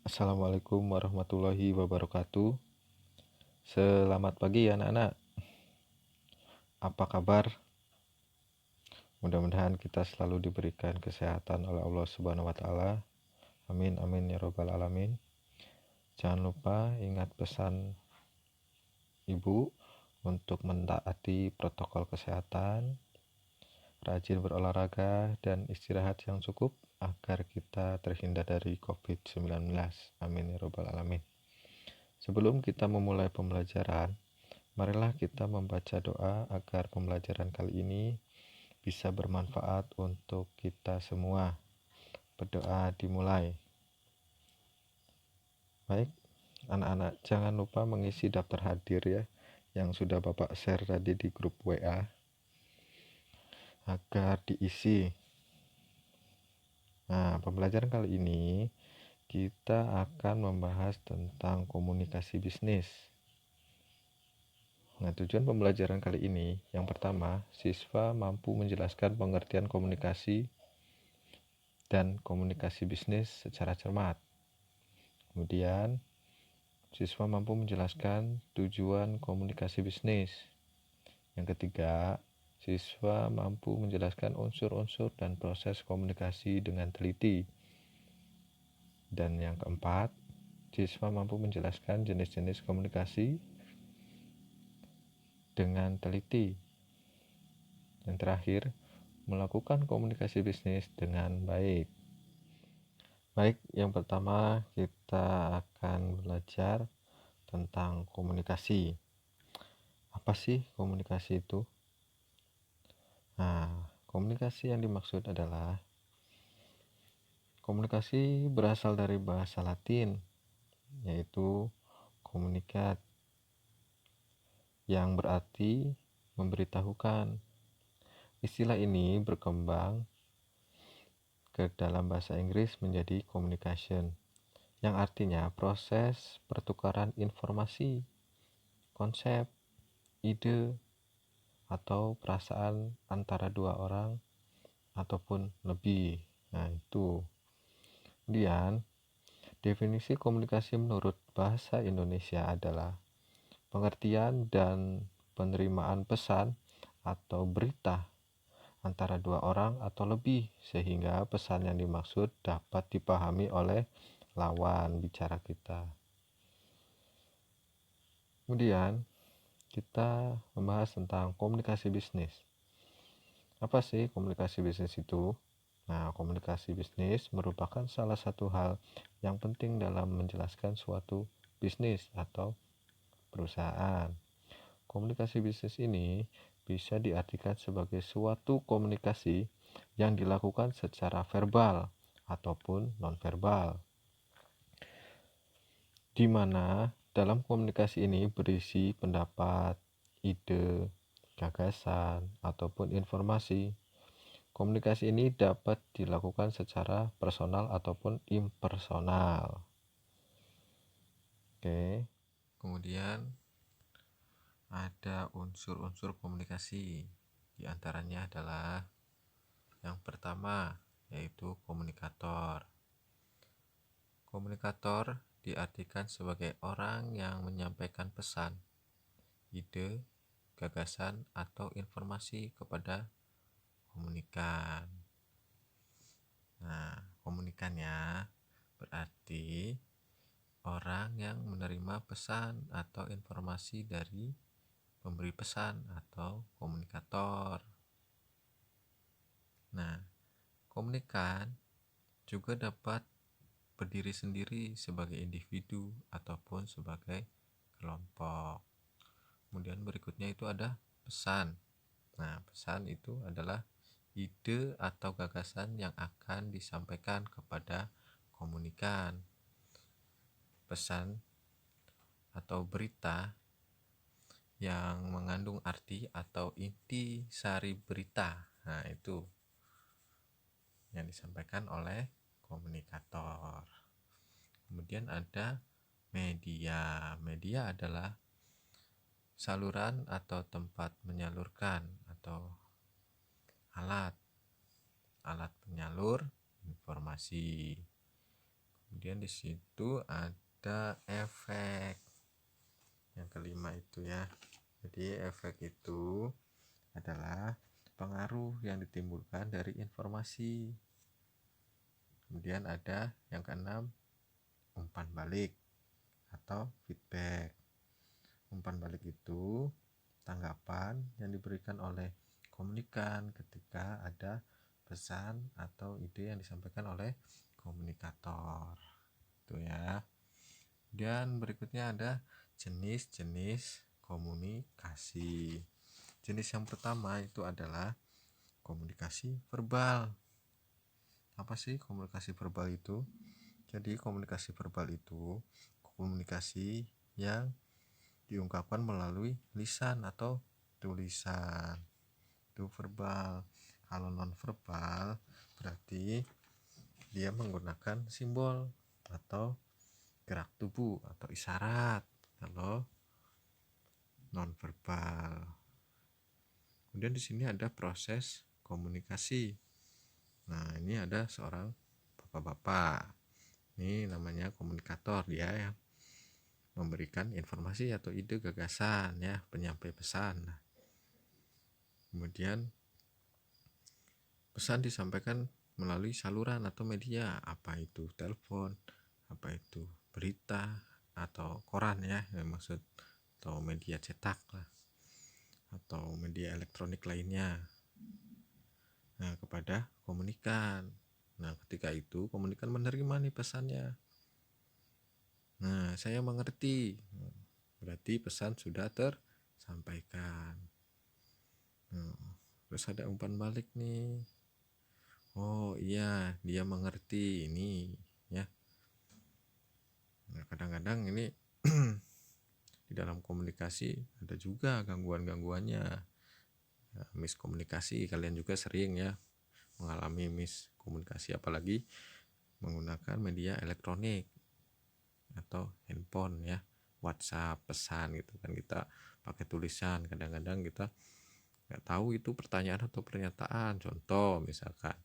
Assalamualaikum warahmatullahi wabarakatuh. Selamat pagi anak-anak. Apa kabar? Mudah-mudahan kita selalu diberikan kesehatan oleh Allah Subhanahu wa taala. Amin amin ya robbal alamin. Jangan lupa ingat pesan Ibu untuk mentaati protokol kesehatan, rajin berolahraga dan istirahat yang cukup agar kita terhindar dari COVID-19. Amin ya robbal alamin. Sebelum kita memulai pembelajaran, marilah kita membaca doa agar pembelajaran kali ini bisa bermanfaat untuk kita semua. Berdoa dimulai. Baik, anak-anak jangan lupa mengisi daftar hadir ya, yang sudah Bapak share tadi di grup WA agar diisi. Nah, pembelajaran kali ini kita akan membahas tentang komunikasi bisnis. Nah, tujuan pembelajaran kali ini, yang pertama, siswa mampu menjelaskan pengertian komunikasi dan komunikasi bisnis secara cermat. Kemudian, siswa mampu menjelaskan tujuan komunikasi bisnis. Yang ketiga, siswa mampu menjelaskan unsur-unsur dan proses komunikasi dengan teliti. Dan yang keempat, siswa mampu menjelaskan jenis-jenis komunikasi dengan teliti. Yang terakhir, melakukan komunikasi bisnis dengan baik. Baik, yang pertama kita akan belajar tentang komunikasi. Apa sih komunikasi itu? Nah, komunikasi yang dimaksud adalah komunikasi berasal dari bahasa Latin, yaitu communicare, yang berarti memberitahukan. Istilah ini berkembang ke dalam bahasa Inggris menjadi communication, yang artinya proses pertukaran informasi, konsep, ide, atau perasaan antara dua orang ataupun lebih. Nah, itu. Kemudian, definisi komunikasi menurut bahasa Indonesia adalah pengertian dan penerimaan pesan atau berita antara dua orang atau lebih sehingga pesan yang dimaksud dapat dipahami oleh lawan bicara kita. Kemudian, kita membahas tentang komunikasi bisnis. Apa sih komunikasi bisnis itu? Nah, komunikasi bisnis merupakan salah satu hal yang penting dalam menjelaskan suatu bisnis atau perusahaan. Komunikasi bisnis ini bisa diartikan sebagai suatu komunikasi yang dilakukan secara verbal ataupun non-verbal, di mana dalam komunikasi ini berisi pendapat, ide, gagasan, ataupun informasi. Komunikasi ini dapat dilakukan secara personal ataupun impersonal. Oke, kemudian ada unsur-unsur komunikasi. Di antaranya adalah yang pertama, yaitu komunikator. Komunikator diartikan sebagai orang yang menyampaikan pesan, ide, gagasan, atau informasi kepada komunikan. Nah, komunikannya berarti orang yang menerima pesan atau informasi dari pemberi pesan atau komunikator. Nah, komunikan juga dapat berdiri sendiri sebagai individu ataupun sebagai kelompok. Kemudian berikutnya itu ada pesan. Nah, pesan itu adalah ide atau gagasan yang akan disampaikan kepada komunikan. Pesan atau berita yang mengandung arti atau inti sari berita. Nah, itu yang disampaikan oleh komunikator. Kemudian ada media. Media adalah saluran atau tempat menyalurkan atau alat penyalur informasi. Kemudian di situ ada efek yang kelima itu ya. Jadi efek itu adalah pengaruh yang ditimbulkan dari informasi. Kemudian ada yang keenam, umpan balik atau feedback. Umpan balik itu tanggapan yang diberikan oleh komunikan ketika ada pesan atau ide yang disampaikan oleh komunikator. Itu ya. Dan berikutnya ada jenis-jenis komunikasi. Jenis yang pertama itu adalah komunikasi verbal. Apa sih komunikasi verbal itu? Jadi komunikasi verbal itu komunikasi yang diungkapkan melalui lisan atau tulisan. Itu verbal. Kalau non verbal berarti dia menggunakan simbol atau gerak tubuh atau isyarat kalau non verbal. Kemudian di sini ada proses komunikasi. Nah, ini ada seorang bapak-bapak. Ini namanya komunikator, dia yang memberikan informasi atau ide gagasan ya, penyampai pesan. Nah, kemudian pesan disampaikan melalui saluran atau media, apa itu telepon, apa itu berita atau koran ya, yang maksud, atau media cetak lah, atau media elektronik lainnya. Nah, kepada komunikan. Nah, ketika itu komunikan menerima nih pesannya. Nah, saya mengerti. Berarti pesan sudah tersampaikan. Terus ada umpan balik nih. Oh iya, dia mengerti ini ya. Nah, kadang-kadang ini di dalam komunikasi ada juga gangguan-gangguannya. Ya, miskomunikasi, kalian juga sering ya mengalami miskomunikasi, apalagi menggunakan media elektronik atau handphone ya, WhatsApp, pesan gitu kan, kita pakai tulisan, kadang-kadang kita nggak tahu itu pertanyaan atau pernyataan. Contoh misalkan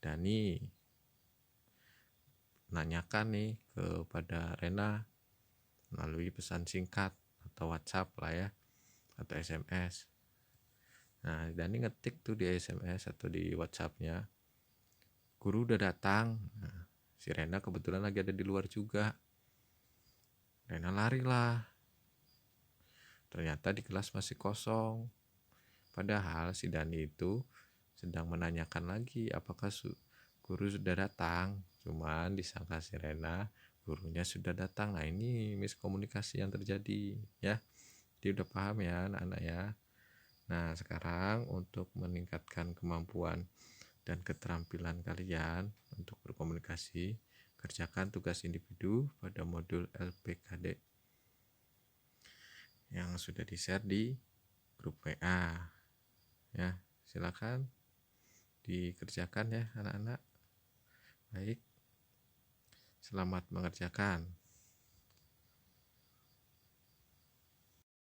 Dani nanyakan nih kepada Rena melalui pesan singkat atau WhatsApp lah ya, atau SMS. Nah, Dani ngetik tuh di SMS atau di WhatsAppnya, guru udah datang. Nah, si Rena kebetulan lagi ada di luar juga. Rena lari lah. Ternyata di kelas masih kosong. Padahal si Dani itu sedang menanyakan lagi apakah guru sudah datang. Cuman disangka si Rena gurunya sudah datang. Nah, ini miskomunikasi yang terjadi ya. Dia udah paham ya anak-anak ya. Nah, sekarang untuk meningkatkan kemampuan dan keterampilan kalian untuk berkomunikasi, kerjakan tugas individu pada modul LPKD yang sudah di-share di grup WA. Ya, silakan dikerjakan ya anak-anak. Baik, selamat mengerjakan.